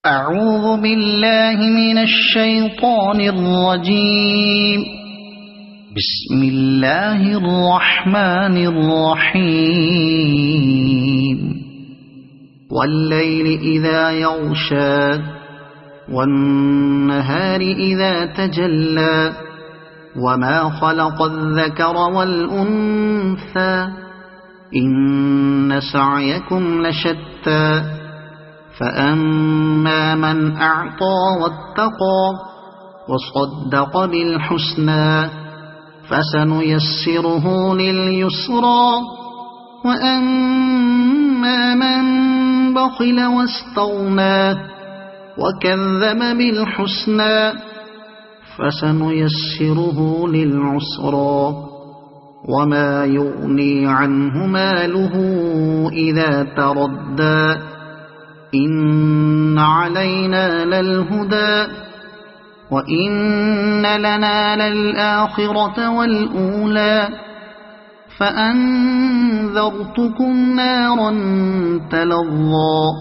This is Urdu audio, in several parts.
أعوذ بالله من الشيطان الرجيم. بسم الله الرحمن الرحيم. والليل إذا يغشى والنهار إذا تجلى وما خلق الذكر والأنثى إن سعيكم لشتى فأما من أعطى واتقى وصدق بالحسنى فسنيسره لليسرى وأما من بخل واستغنى وكذب بالحسنى فسنيسره للعسرى وما يغني عنه ماله إذا تردى إن علينا للهدى وإن لنا للآخرة والأولى فأنذرتكم نارا تلظى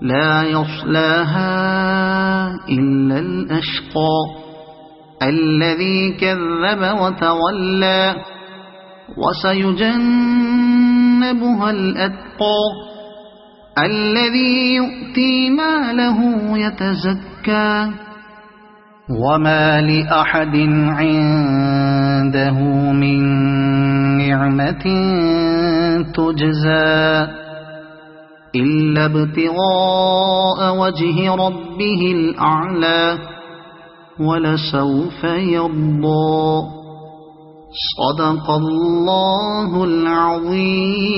لا يصلاها إلا الأشقى الذي كذب وتولى وسيجنبها الأتقى الذي يؤتي ماله يتزكى وما لأحد عنده من نعمة تجزى إلا ابتغاء وجه ربه الأعلى ولسوف يرضى. صدق الله العظيم.